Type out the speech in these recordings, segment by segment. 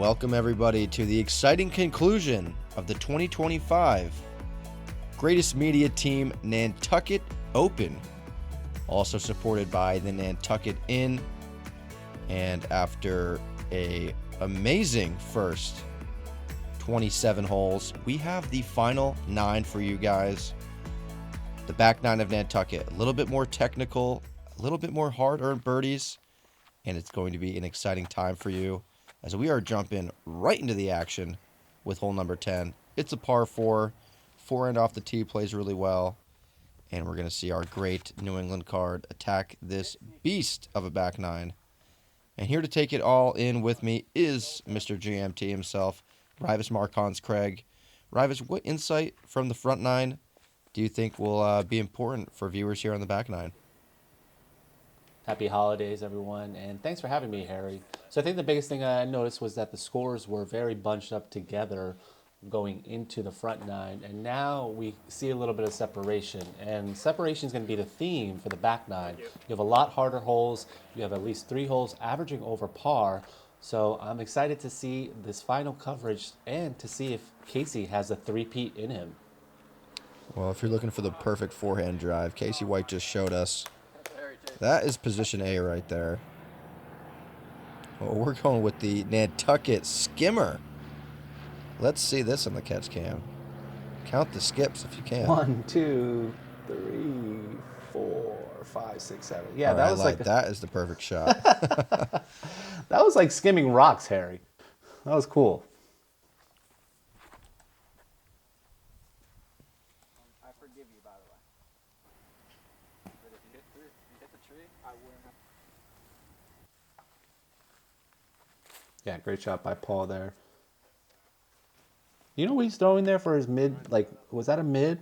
Welcome everybody to the exciting conclusion of the 2025 Greatest Media Team Nantucket Open, also supported by the Nantucket Inn. And after a amazing first 27 holes, we have the final 9 for you guys. The back 9 of Nantucket, a little bit more technical, a little bit more hard-earned birdies, and it's going to be an exciting time for you as we are jumping right into the action with hole number 10. It's a par 4. Forehand off the tee plays really well, and we're going to see our great New England card attack this beast of a back 9. And here to take it all in with me is Mr. GMT himself, Raivis Markons-Craig. Raivis, what insight from the front 9 do you think will be important for viewers here on the back 9? Happy holidays, everyone, and thanks for having me, Harry. So I think the biggest thing I noticed was that the scores were very bunched up together going into the front 9, and now we see a little bit of separation, and separation is going to be the theme for the back 9. You have a lot harder holes. You have at least 3 holes averaging over par, so I'm excited to see this final coverage and to see if Chace has a three-peat in him. Well, if you're looking for the perfect forehand drive, Casey White just showed us. That is position A right there. Well, we're going with the Nantucket Skimmer. Let's see this on the catch cam. Count the skips if you can. 1, 2, 3, 4, 5, 6, 7. Yeah, that was that is the perfect shot. That was like skimming rocks, Harry. That was cool. I forgive you, by the way. But if you hit the tree, I wouldn't have. Yeah, great shot by Paul there. You know what he's throwing there for his mid? Like, was that a mid?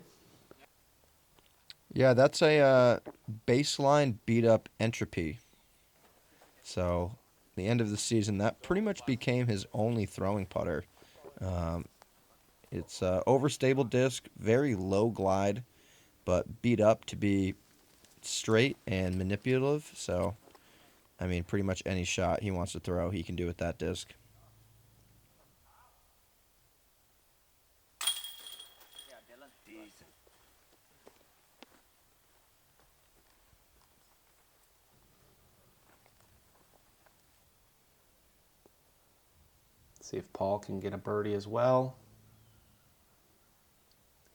Yeah, that's a baseline beat-up entropy. So, the end of the season, that pretty much became his only throwing putter. It's overstable disc, very low glide, but beat up to be straight and manipulative. So, I mean, pretty much any shot he wants to throw, he can do with that disc. See if Paul can get a birdie as well.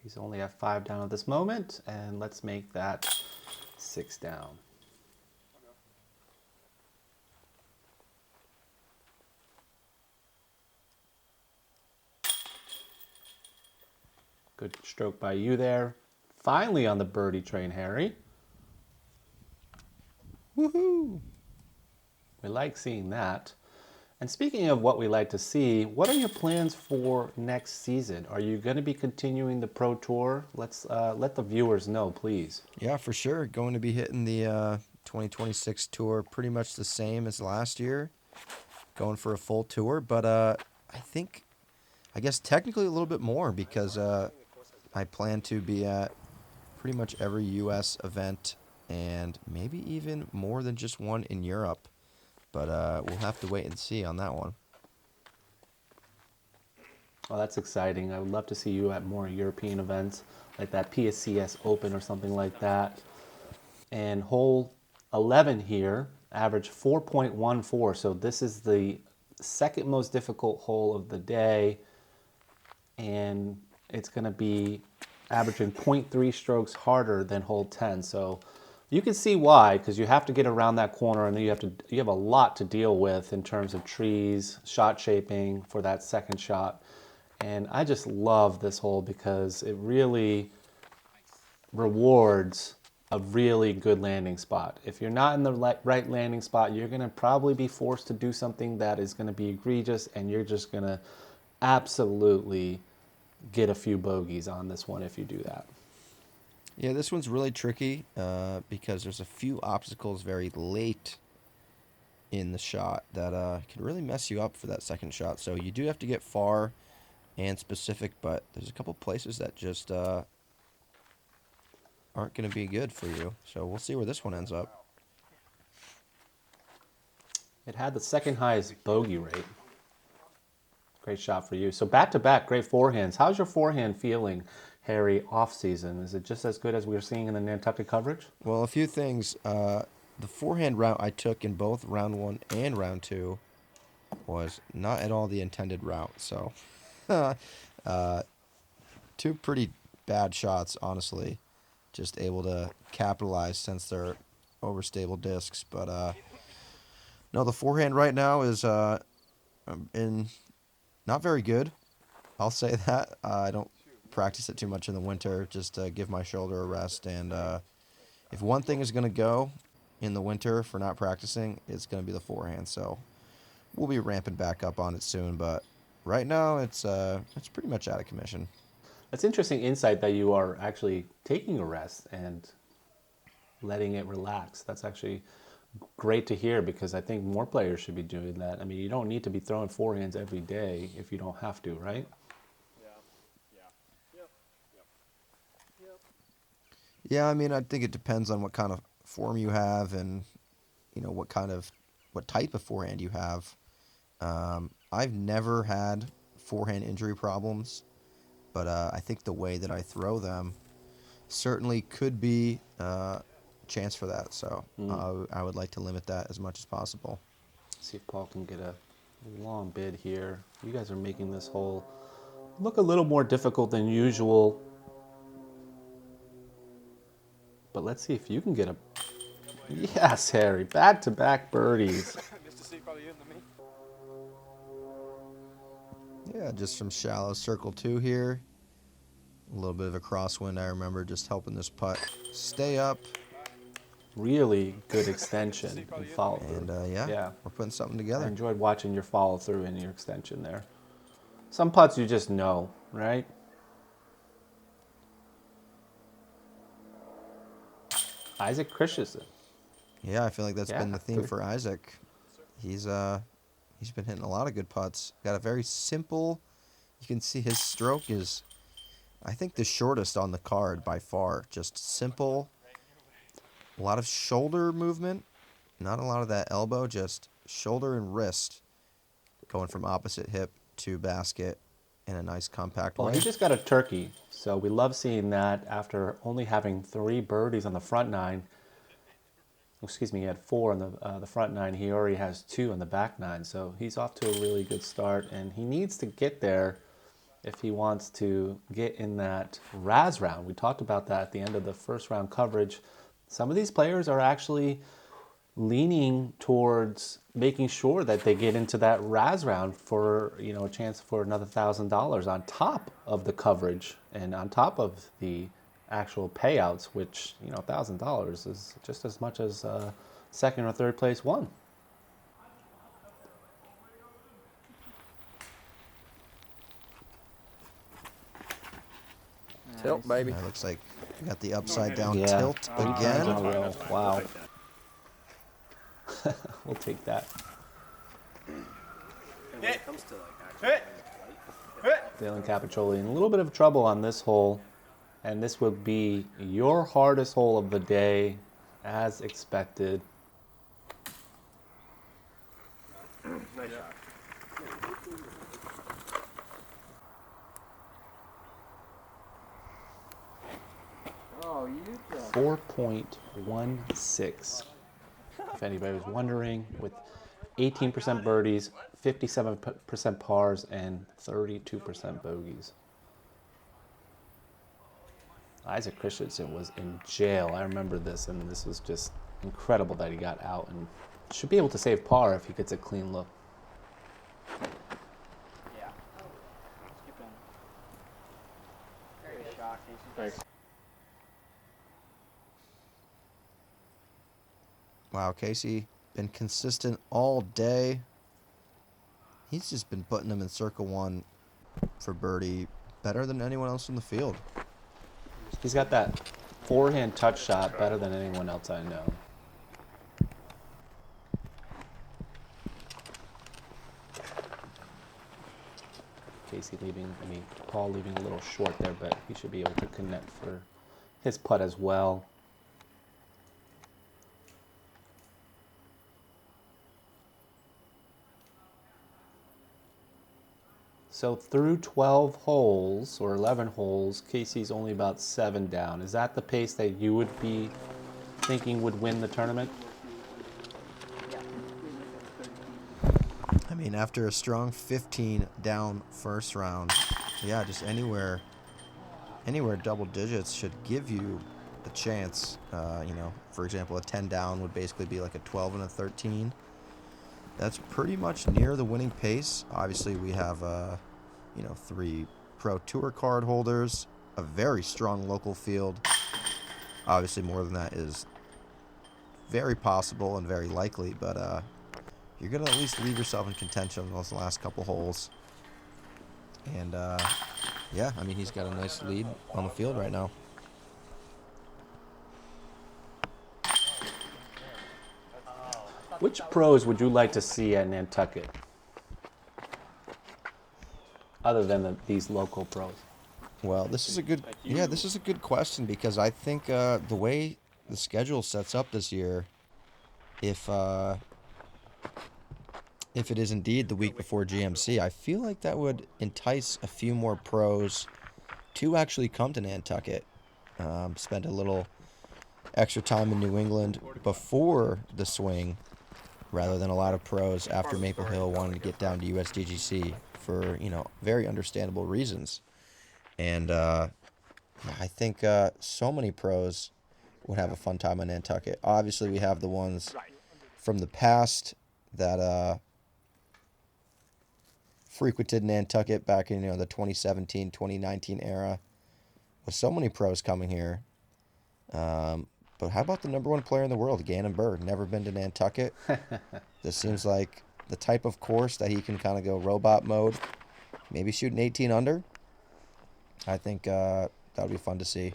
He's only at 5 down at this moment, and let's make that 6 down. Good stroke by you there. Finally on the birdie train, Harry. Woohoo! We like seeing that. And speaking of what we like to see, what are your plans for next season? Are you going to be continuing the Pro Tour? Let's let the viewers know, please. Yeah, for sure. Going to be hitting the 2026 tour pretty much the same as last year. Going for a full tour, but I guess technically a little bit more because I plan to be at pretty much every U.S. event and maybe even more than just one in Europe. But we'll have to wait and see on that one. Well, that's exciting. I would love to see you at more European events, like that PSCS Open or something like that. And hole 11 here, average 4.14. So this is the second most difficult hole of the day. And it's going to be averaging 0.3 strokes harder than hole 10. So you can see why, because you have to get around that corner, and then you have a lot to deal with in terms of trees, shot shaping for that second shot. And I just love this hole because it really rewards a really good landing spot. If you're not in the right landing spot, you're going to probably be forced to do something that is going to be egregious, and you're just going to absolutely get a few bogeys on this one if you do that. Yeah, this one's really tricky because there's a few obstacles very late in the shot that can really mess you up for that second shot. So you do have to get far and specific, but there's a couple places that just aren't going to be good for you. So we'll see where this one ends up. It had the second highest bogey rate. Great shot for you. So back-to-back great forehands. How's your forehand feeling, Harry, off-season? Is it just as good as we were seeing in the Nantucket coverage? Well, a few things. The forehand route I took in both round 1 and round 2 was not at all the intended route. So, two pretty bad shots, honestly. Just able to capitalize since they're overstable discs. But no, the forehand right now is in not very good. I'll say that. I don't practice it too much in the winter, just to give my shoulder a rest. And if one thing is going to go in the winter for not practicing, it's going to be the forehand. So we'll be ramping back up on it soon. But right now, it's pretty much out of commission. That's interesting insight that you are actually taking a rest and letting it relax. That's actually great to hear, because I think more players should be doing that. I mean, you don't need to be throwing forehands every day if you don't have to, right? Yeah, I mean, I think it depends on what kind of form you have and, what type of forehand you have. I've never had forehand injury problems, but I think the way that I throw them certainly could be a chance for that. So I would like to limit that as much as possible. See if Paul can get a long bid here. You guys are making this hole look a little more difficult than usual. But let's see if you can get a... Yes, Harry. Back-to-back birdies. Yeah, just from shallow circle 2 here. A little bit of a crosswind, I remember, just helping this putt stay up. Really good extension and follow through. And yeah, we're putting something together. I enjoyed watching your follow through and your extension there. Some putts you just know, right? Isaac Christiansen. Yeah, I feel like that's been the theme good. for Isaac. He's been hitting a lot of good putts. Got a very simple. You can see his stroke is, I think, the shortest on the card by far. Just simple. A lot of shoulder movement. Not a lot of that elbow, just shoulder and wrist going from opposite hip to basket in a nice compact Well, way. he just got a turkey, so we love seeing that after only having 3 birdies on the front 9. Excuse me, he had 4 on the front 9. He already has 2 on the back 9, so he's off to a really good start, and he needs to get there if he wants to get in that Raz round. We talked about that at the end of the first round coverage. Some of these players are actually leaning towards making sure that they get into that Raz round for, a chance for another $1,000 on top of the coverage and on top of the actual payouts, which, $1,000 is just as much as second or third place won. Tilt, baby. That looks like we got the upside down tilt again. Wow. We'll take that. Dale and Capaccioli in a little bit of trouble on this hole, and this would be your hardest hole of the day, as expected. Nice shot. Oh, you 4.16. If anybody was wondering, with 18% birdies, 57% pars, and 32% bogeys. Isaac Christiansen was in jail. I remember this, and this was just incredible that he got out and should be able to save par if he gets a clean look. Yeah. Skip in. Very shot, Casey. Thanks. Wow, Casey been consistent all day. He's just been putting them in circle 1 for birdie better than anyone else in the field. He's got that forehand touch shot better than anyone else I know. Paul leaving a little short there, but he should be able to connect for his putt as well. So through 12 holes or 11 holes, Casey's only about 7 down. Is that the pace that you would be thinking would win the tournament? I mean, after a strong 15 down first round, yeah, just anywhere double digits should give you the chance. You know, for example, a 10 down would basically be like a 12 and a 13. That's pretty much near the winning pace. Obviously, we have, you know, 3 Pro Tour card holders, a very strong local field. Obviously, more than that is very possible and very likely, but you're going to at least leave yourself in contention on those last couple holes. And, yeah, I mean, he's got a nice lead on the field right now. Which pros would you like to see at Nantucket, other than these local pros? Well, this is a good question, because I think the way the schedule sets up this year, if it is indeed the week before GMC, I feel like that would entice a few more pros to actually come to Nantucket, spend a little extra time in New England before the swing, rather than a lot of pros after Maple Hill wanting to get down to USDGC for, you know, very understandable reasons. And I think so many pros would have a fun time in Nantucket. Obviously, we have the ones from the past that frequented Nantucket back in, you know, the 2017, 2019 era, with so many pros coming here. But how about the #1 player in the world, Gannon Buhr? Never been to Nantucket. This seems like the type of course that he can kind of go robot mode, maybe shoot an 18 under. I think that would be fun to see.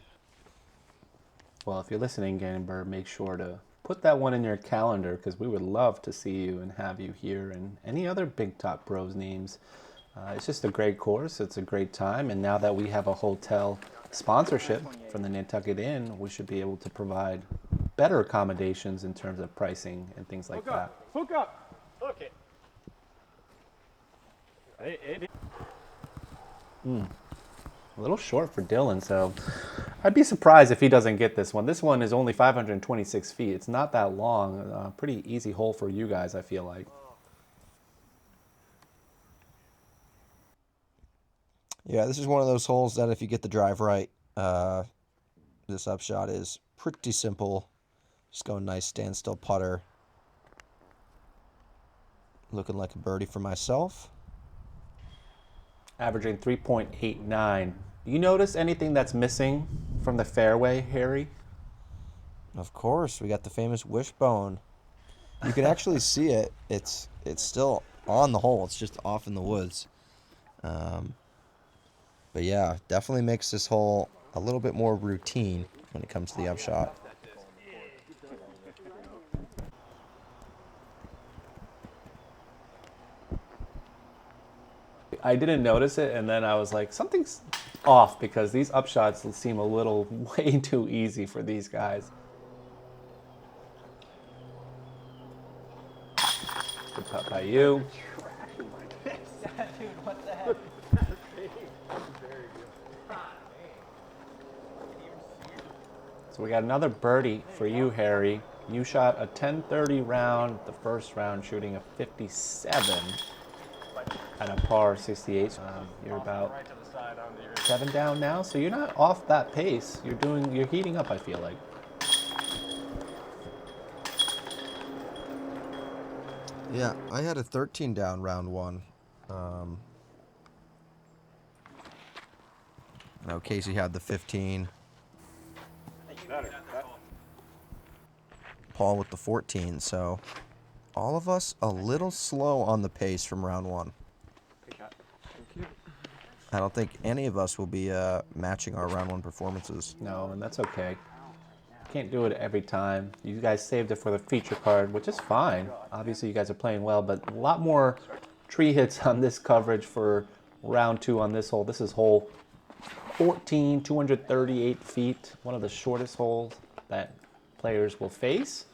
Well, if you're listening, Gannon Buhr, make sure to put that one in your calendar, because we would love to see you and have you here, and any other Big Top Pros names. It's just a great course. It's a great time. And now that we have a hotel sponsorship from the Nantucket Inn, we should be able to provide better accommodations in terms of pricing and things like that. Hook up. Hook it. A little short for Dylan, so I'd be surprised if he doesn't get this one. This one is only 526 feet. It's not that long. Pretty easy hole for you guys, I feel like. Yeah, this is one of those holes that if you get the drive right, this upshot is pretty simple. Just go nice standstill putter. Looking like a birdie for myself. Averaging 3.89. Do you notice anything that's missing from the fairway, Harry? Of course, we got the famous wishbone. You can actually see it. It's still on the hole. It's just off in the woods. But yeah, definitely makes this hole a little bit more routine when it comes to the upshot. I didn't notice it, and then I was like, something's off, because these upshots seem a little way too easy for these guys. Good putt by you. Dude, what the heck? So we got another birdie for you, Harry. You shot a 10-30 round, the first round, shooting a 57 at a par 68. You're about 7 down now, so you're not off that pace. You're heating up, I feel like. Yeah, I had a 13 down round 1. Now Casey had the 15. Paul with the 14. So all of us a little slow on the pace from round 1. I don't think any of us will be matching our round 1 performances. No, and that's okay. Can't do it every time. You guys saved it for the feature card, which is fine. Obviously, you guys are playing well, but a lot more tree hits on this coverage for round 2 on this hole. This is hole 14, 238 feet, one of the shortest holes that players will face.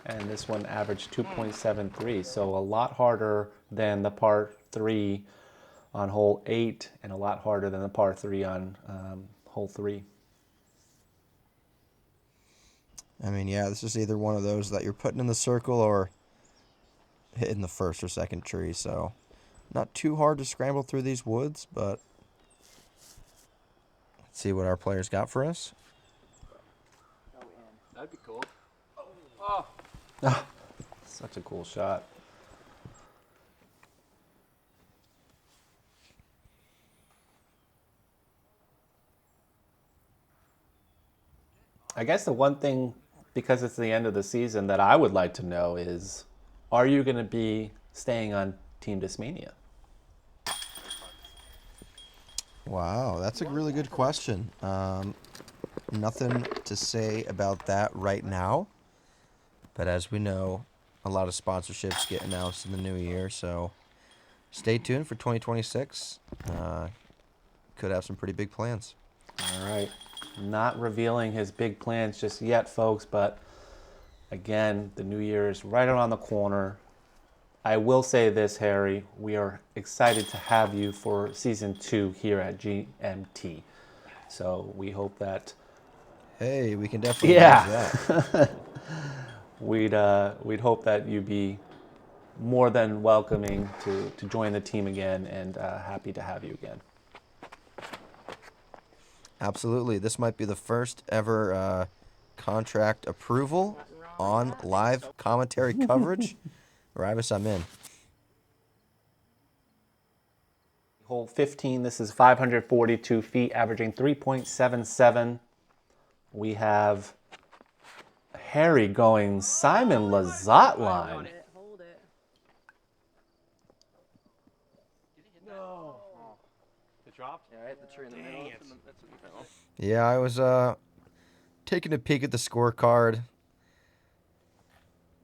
And this one averaged 2.73, so a lot harder than the par 3 on hole 8 and a lot harder than the par 3 on hole 3. I mean, yeah, this is either one of those that you're putting in the circle or hitting the first or second tree, so not too hard to scramble through these woods, but let's see what our players got for us. That'd be cool. Such a cool shot. I guess the one thing, because it's the end of the season, that I would like to know is, are you going to be staying on Team Discmania? Wow, that's a really good question. Nothing to say about that right now. But as we know, a lot of sponsorships get announced in the new year, so stay tuned for 2026. Could have some pretty big plans. All right. Not revealing his big plans just yet, folks, but again, the new year is right around the corner. I will say this, Harry, we are excited to have you for season 2 here at GMT. So we hope that... Hey, we can definitely use that. We'd hope that you'd be more than welcoming to join the team again, and happy to have you again. Absolutely. This might be the first ever contract approval on live commentary coverage. Raivis, I'm in. Hole 15, this is 542 feet, averaging 3.77. We have Harry going Simon Lizotte line. Hold it. No. It dropped? Yeah, I hit the tree in the middle. That's in the middle. Yeah, I was taking a peek at the scorecard.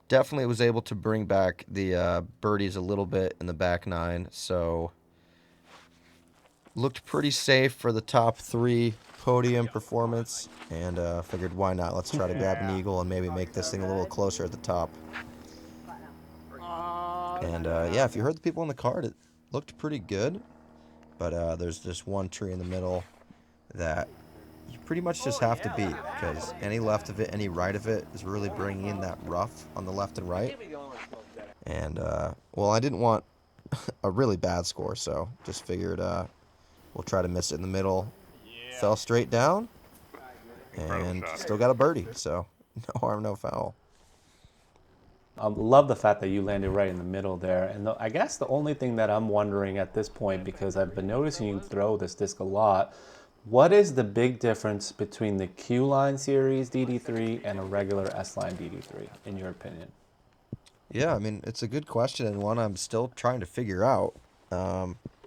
Definitely was able to bring back the birdies a little bit in the back 9, so looked pretty safe for the top 3 podium performance, and figured why not? Let's try to grab an eagle and maybe make this thing a little closer at the top. And yeah, if you heard the people in the card, it looked pretty good, but there's just one tree in the middle that you pretty much just have to beat, because any left of it, any right of it is really bringing in that rough on the left and right. And, well, I didn't want a really bad score, so just figured we'll try to miss it in the middle. Fell straight down, and still got a birdie, so no harm, no foul. I love the fact that you landed right in the middle there. And I guess the only thing that I'm wondering at this point, because I've been noticing you throw this disc a lot, what is the big difference between the Q-Line series DD3 and a regular S-Line DD3, in your opinion? Yeah, I mean, it's a good question, and one I'm still trying to figure out.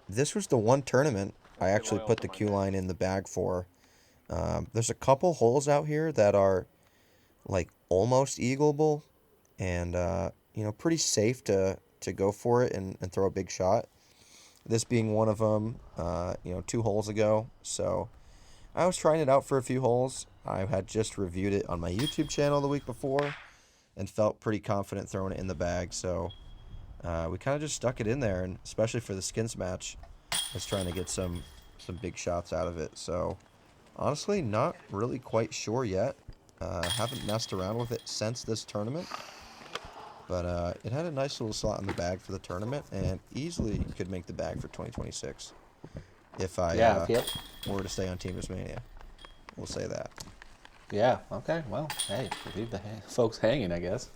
This was the one tournament I actually put the Q-Line in the bag for. There's a couple holes out here that are, like, almost eagleable, and, you know, pretty safe to go for it and throw a big shot. This being one of them, you know, 2 holes ago. So I was trying it out for a few holes. I had just reviewed it on my YouTube channel the week before and felt pretty confident throwing it in the bag. So we kind of just stuck it in there, and especially for the skins match, I was trying to get some big shots out of it. So honestly, not really quite sure yet. Haven't messed around with it since this tournament. But it had a nice little slot in the bag for the tournament, and easily could make the bag for 2026 if I were to stay on Team Discmania. We'll say that. Yeah, okay, well, hey, leave the folks hanging, I guess.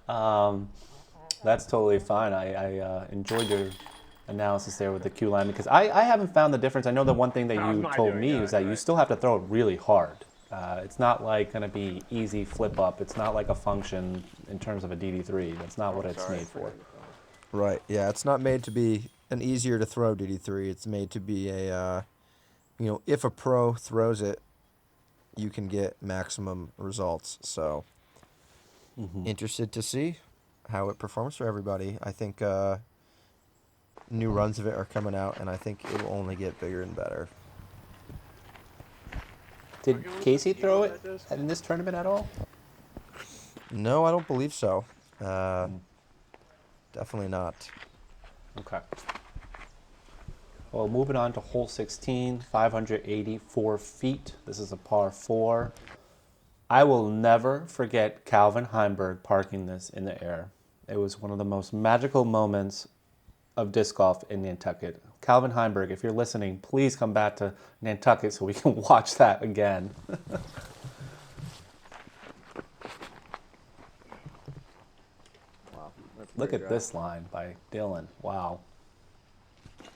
That's totally fine. I enjoyed your analysis there with the Q line, because I haven't found the difference. I know the one thing that you told me is that you still have to throw it really hard. It's not like going to be easy flip up. It's not like a function in terms of a DD3. That's not what it's made for. Right, yeah, it's not made to be an easier to throw DD3. It's made to be a, you know, if a pro throws it, you can get maximum results. So, interested to see how it performs for everybody. I think new runs of it are coming out, and I think it will only get bigger and better. Did Casey throw it in this tournament at all? No, I don't believe so. Definitely not. Okay. Well, moving on to hole 16, 584 feet. This is a par 4. I will never forget Calvin Heimberg parking this in the air. It was one of the most magical moments of disc golf in Nantucket. Calvin Heimberg, if you're listening, please come back to Nantucket so we can watch that again. Wow. That's a Look great at drive. this line by Dylan. Wow.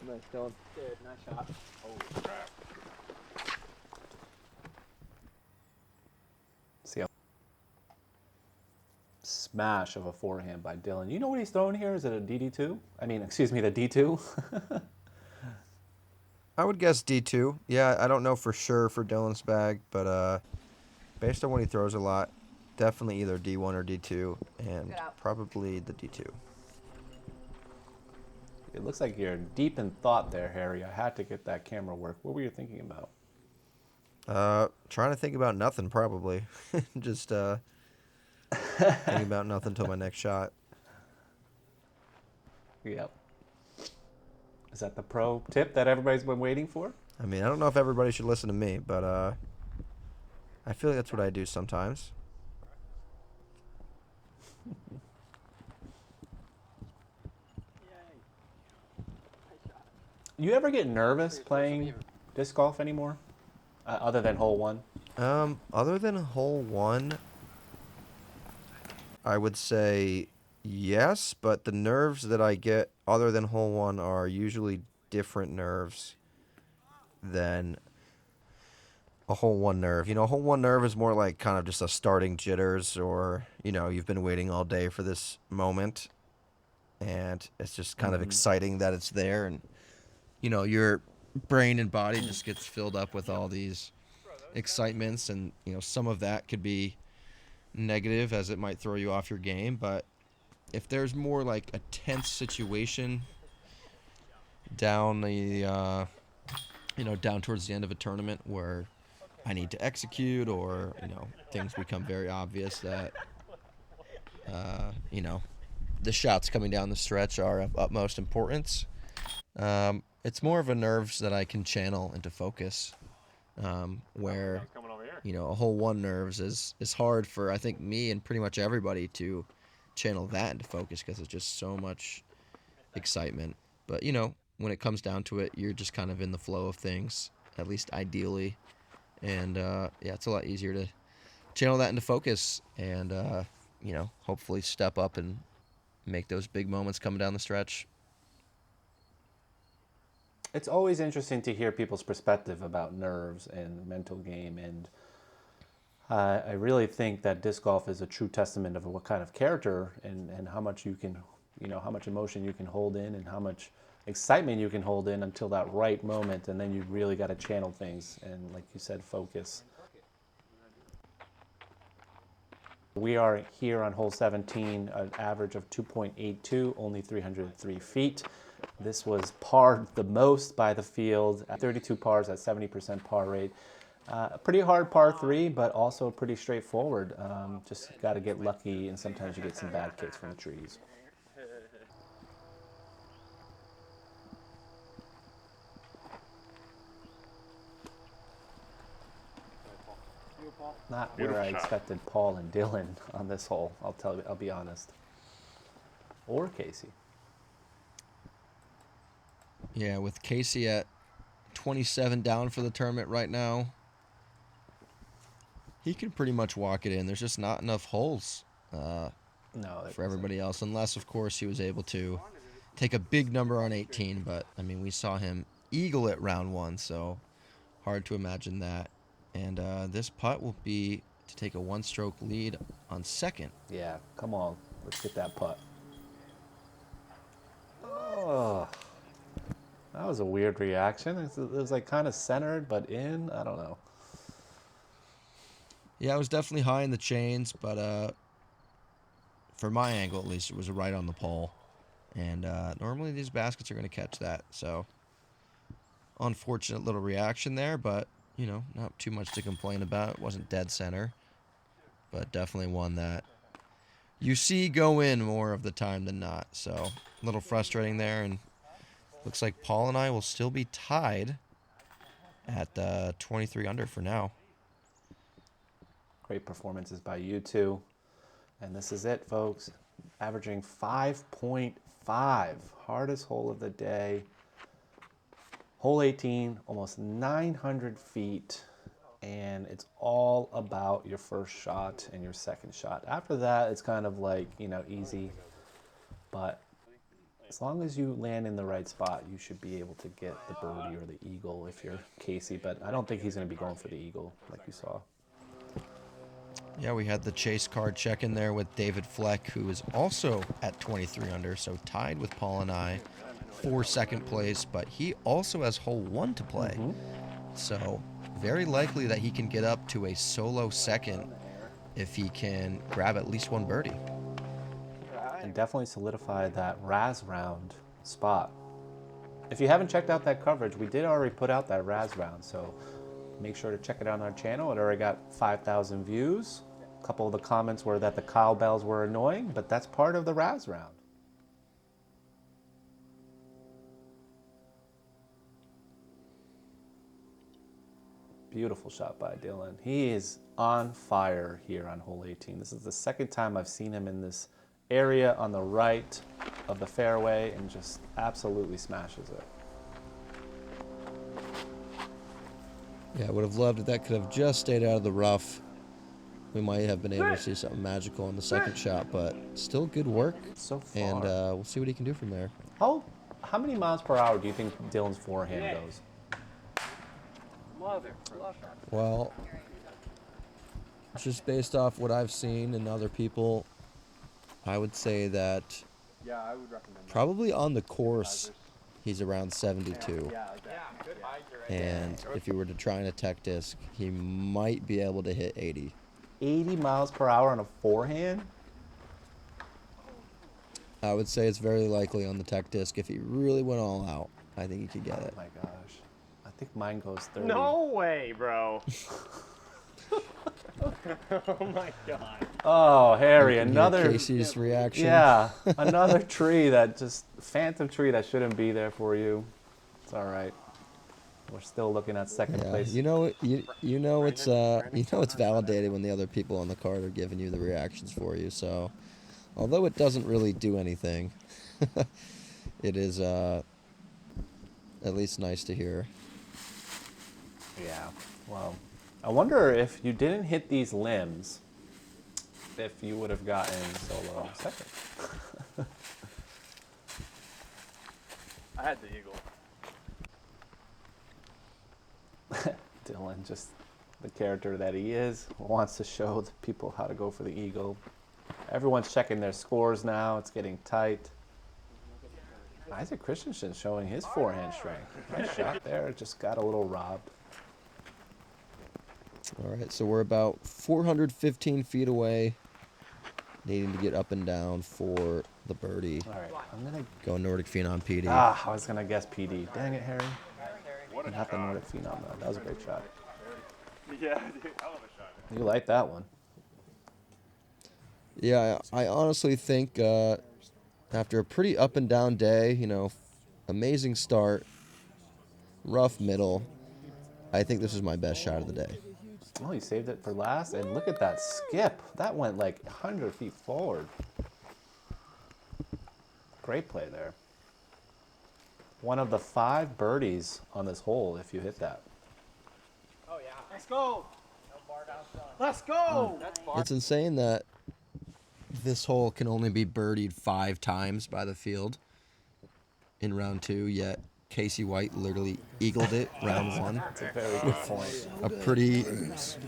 Nice, Dylan. Dude, nice shot. Oh, crap. See how smash of a forehand by Dylan. You know what he's throwing here? Is it a DD2? I mean, excuse me, the D2? I would guess D2. Yeah, I don't know for sure for Dylan's bag, but based on what he throws a lot, definitely either D1 or D2, and probably the D2. It looks like you're deep in thought there, Harry. I had to get that camera work. What were you thinking about? Trying to think about nothing, probably. Just thinking about nothing till my next shot. Yep. Is that the pro tip that everybody's been waiting for? I mean, I don't know if everybody should listen to me, but I feel like that's what I do sometimes. You ever get nervous playing disc golf anymore? Other than hole 1? Other than hole 1, I would say yes, but the nerves that I get other than hole 1 are usually different nerves than a hole 1 nerve. You know, a hole 1 nerve is more like kind of just a starting jitters, or, you know, you've been waiting all day for this moment, and it's just kind of exciting that it's there, and, you know, your brain and body just gets filled up with all these excitements, and, you know, some of that could be negative as it might throw you off your game, but if there's more like a tense situation down the down towards the end of a tournament where I need to execute, or, you know, things become very obvious that the shots coming down the stretch are of utmost importance, it's more of a nerves that I can channel into focus, where, you know, a hole 1 nerves is hard for, I think, me and pretty much everybody to channel that into focus because it's just so much excitement. But, you know, when it comes down to it, you're just kind of in the flow of things, at least ideally. And, it's a lot easier to channel that into focus and, hopefully step up and make those big moments coming down the stretch. It's always interesting to hear people's perspective about nerves and mental game, and I really think that disc golf is a true testament of what kind of character and how much you can, how much emotion you can hold in and how much excitement you can hold in until that right moment, and then you really got to channel things and, like you said, focus. We are here on hole 17, an average of 2.82, only 303 feet. This was parred the most by the field, at 32 pars at 70% par rate. A pretty hard par 3, but also pretty straightforward. Just got to get lucky, and sometimes you get some bad kicks from the trees. Not where I expected Paul and Dylan on this hole, I'll be honest. Or Casey. Yeah, with Casey at 27 down for the tournament right now, he can pretty much walk it in. There's just not enough holes for everybody else, unless, of course, he was able to take a big number on 18. But, I mean, we saw him eagle it round 1, so hard to imagine that. And this putt will be to take a 1-stroke lead on second. Yeah, come on. Let's get that putt. Oh, that was a weird reaction. It was like kind of centered, but in. I don't know. Yeah, it was definitely high in the chains, but for my angle at least, it was right on the pole. And normally these baskets are going to catch that. So unfortunate little reaction there, but, you know, not too much to complain about. It wasn't dead center, but definitely one that you see go in more of the time than not. So a little frustrating there, and Looks like Paul and I will still be tied at 23 under for now. Great performances by you two. And this is it, folks. Averaging 5.5. Hardest hole of the day. Hole 18, almost 900 feet. And it's all about your first shot and your second shot. After that, it's kind of like, you know, easy. But as long as you land in the right spot, you should be able to get the birdie or the eagle if you're Casey. But I don't think he's going to be going for the eagle like you saw. Yeah, we had the Chace card check in there with David Fleck, who is also at 23 under, so tied with Paul and I for second place, but he also has hole 1 to play. So very likely that he can get up to a solo second if he can grab at least one birdie. And definitely solidify that Raz round spot. If you haven't checked out that coverage, we did already put out that Raz round, so make sure to check it out on our channel. It already got 5,000 views. A couple of the comments were that the cowbells were annoying, but that's part of the Raz round. Beautiful shot by Dylan. He is on fire here on hole 18. This is the second time I've seen him in this area on the right of the fairway and just absolutely smashes it. Yeah, I would have loved if that could have just stayed out of the rough. We might have been able to see something magical on the second shot, but still good work. So far. And we'll see what he can do from there. How many miles per hour do you think Dylan's forehand goes? Well, just based off what I've seen and other people, I would say that I would recommend probably on the course, he's around 72. And if you were to try an attack disc, he might be able to hit 80. 80 miles per hour on a forehand? I would say it's very likely on the tech disc. If he really went all out, I think he could get it. Oh my gosh. I think mine goes 30. No way, bro. Oh my god. Oh, Harry, You can hear another Casey's reaction. Yeah, another tree that just phantom tree that shouldn't be there for you. It's all right. We're still looking at second Yeah, place. you know it's validated when the other people on the card are giving you the reactions for you. So, although it doesn't really do anything, it is at least nice to hear. Yeah. Well, I wonder if you didn't hit these limbs, if you would have gotten solo second. I had the eagle. Dylan, just the character that he is, wants to show the people how to go for the eagle. Everyone's checking their scores now. It's getting tight. Isaac Christiansen showing his forehand strength. Nice shot there. Just got a little robbed. All right, so we're about 415 feet away, needing to get up and down for the birdie. All right, I'm going to... Go Nordic Phenom PD. I was going to guess PD. Dang it, Harry. Not the Nordic Phenom, though. That was a great shot. Yeah, dude, hell of a shot. You like that one. Yeah, I honestly think after a pretty up and down day, amazing start, rough middle, I think this is my best shot of the day. Oh, you saved it for last, and look at that skip. That went like 100 feet forward. Great play there. One of the 5 birdies on this hole if you hit that. Oh yeah. Let's go. Let's go. It's insane that this hole can only be birdied 5 times by the field in round 2, yet Casey White literally eagled it round 1. That's a very good point.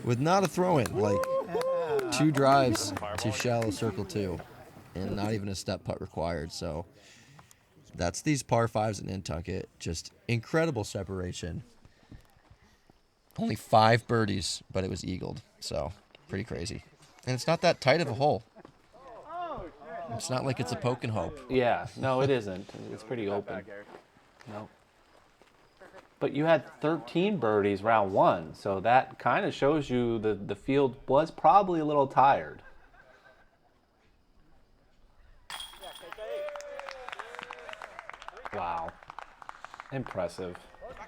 With not a throw-in, like 2 drives to shallow circle 2, and not even a step putt required. So that's these par 5s in Nantucket. Just incredible separation. Only 5 birdies, but it was eagled. So pretty crazy. And it's not that tight of a hole. It's not like it's a poke and hope. Yeah, no, it isn't. It's pretty open. No. But you had 13 birdies round 1, so that kind of shows you the field was probably a little tired. Wow. Impressive.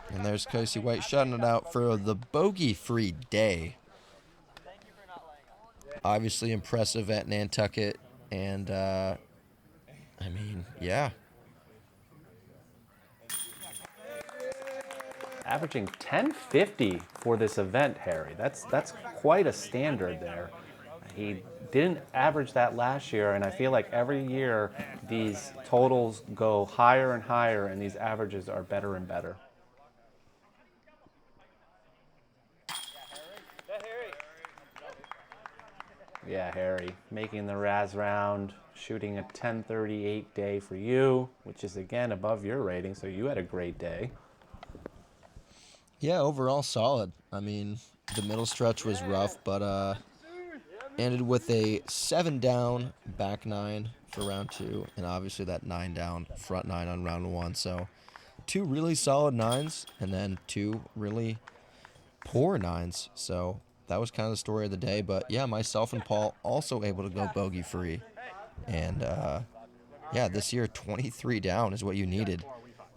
And there's Casey White shutting it out for the bogey-free day. Obviously impressive at Nantucket. And, I mean, yeah. Averaging 1050 for this event, Harry. That's quite a standard there. He didn't average that last year, and I feel like every year these totals go higher and higher, and these averages are better and better. Yeah, Harry, making the Raz round, shooting a 1038 day for you, which is again above your rating, so you had a great day. Yeah, overall solid. I mean, the middle stretch was rough, but ended with a 7 down back 9 for round 2, and obviously that 9 down front 9 on round 1. So 2 really solid 9s, and then 2 really poor 9s. So that was kind of the story of the day. But yeah, myself and Paul also able to go bogey free, and yeah, this year 23 down is what you needed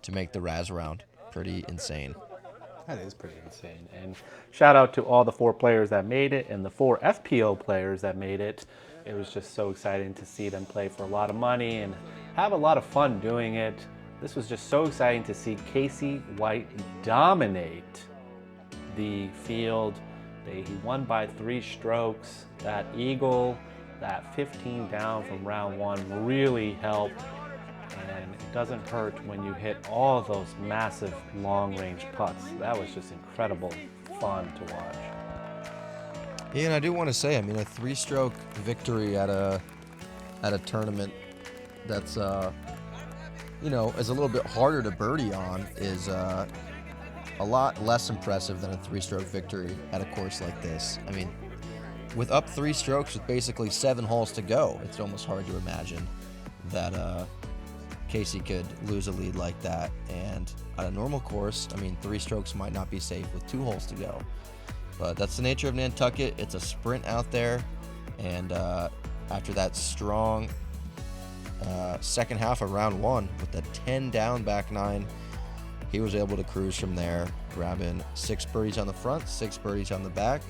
to make the Raz round. Pretty insane. That is pretty insane. And shout out to all the 4 players that made it and the 4 FPO players that made it. It was just so exciting to see them play for a lot of money and have a lot of fun doing it. This was just so exciting to see Casey White dominate the field. He won by 3 strokes. That eagle, that 15 down from round 1 really helped. And it doesn't hurt when you hit all those massive long-range putts. That was just incredible fun to watch. Yeah, and I do want to say, I mean, a 3-stroke victory at a tournament that's you know, is a little bit harder to birdie on is a lot less impressive than a 3-stroke victory at a course like this. I mean, with up 3 strokes with basically 7 holes to go, it's almost hard to imagine that Casey could lose a lead like that. And on a normal course, I mean, 3 strokes might not be safe with 2 holes to go. But that's the nature of Nantucket. It's a sprint out there. And after that strong second half of round 1 with the 10 down back 9, he was able to cruise from there, grabbing 6 birdies on the front, 6 birdies on the back.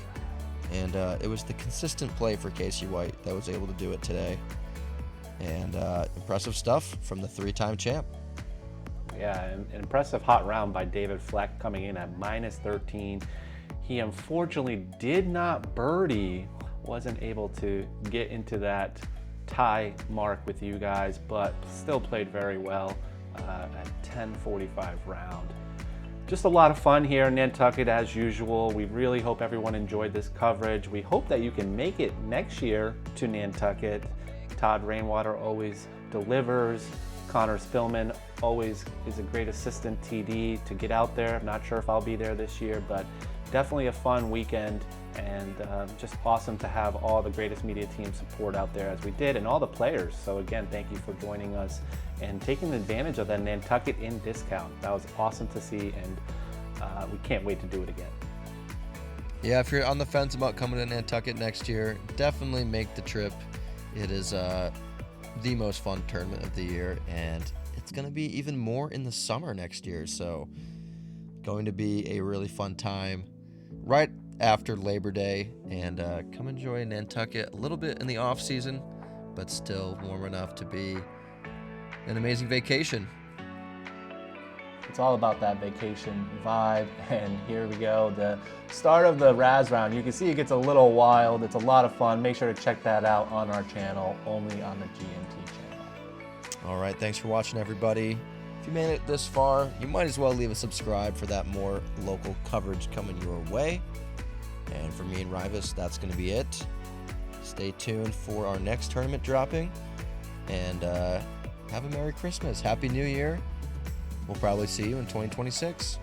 And it was the consistent play for Casey White that was able to do it today. And impressive stuff from the 3-time champ. Yeah, an impressive hot round by David Fleck coming in at -13. He unfortunately did not birdie, wasn't able to get into that tie mark with you guys, but still played very well at 10:45 round. Just a lot of fun here in Nantucket as usual. We really hope everyone enjoyed this coverage. We hope that you can make it next year to Nantucket. Todd Rainwater always delivers. Connor Spilman always is a great assistant TD to get out there. I'm not sure if I'll be there this year, but definitely a fun weekend, and just awesome to have all the Greatest Media Team support out there as we did, and all the players. So again, thank you for joining us and taking advantage of that Nantucket Inn discount. That was awesome to see, and we can't wait to do it again. Yeah, if you're on the fence about coming to Nantucket next year, definitely make the trip. It is the most fun tournament of the year, and it's going to be even more in the summer next year. So going to be a really fun time right after Labor Day, and come enjoy Nantucket a little bit in the off season, but still warm enough to be an amazing vacation. It's all about that vacation vibe, and here we go, the start of the Raz round. You can see it gets a little wild. It's a lot of fun. Make sure to check that out on our channel, only on the GMT channel. All right, thanks for watching, everybody. If you made it this far, you might as well leave a subscribe for that more local coverage coming your way. And for me and Raivis, that's going to be it. Stay tuned for our next tournament dropping, and have a Merry Christmas, Happy New Year. We'll probably see you in 2026.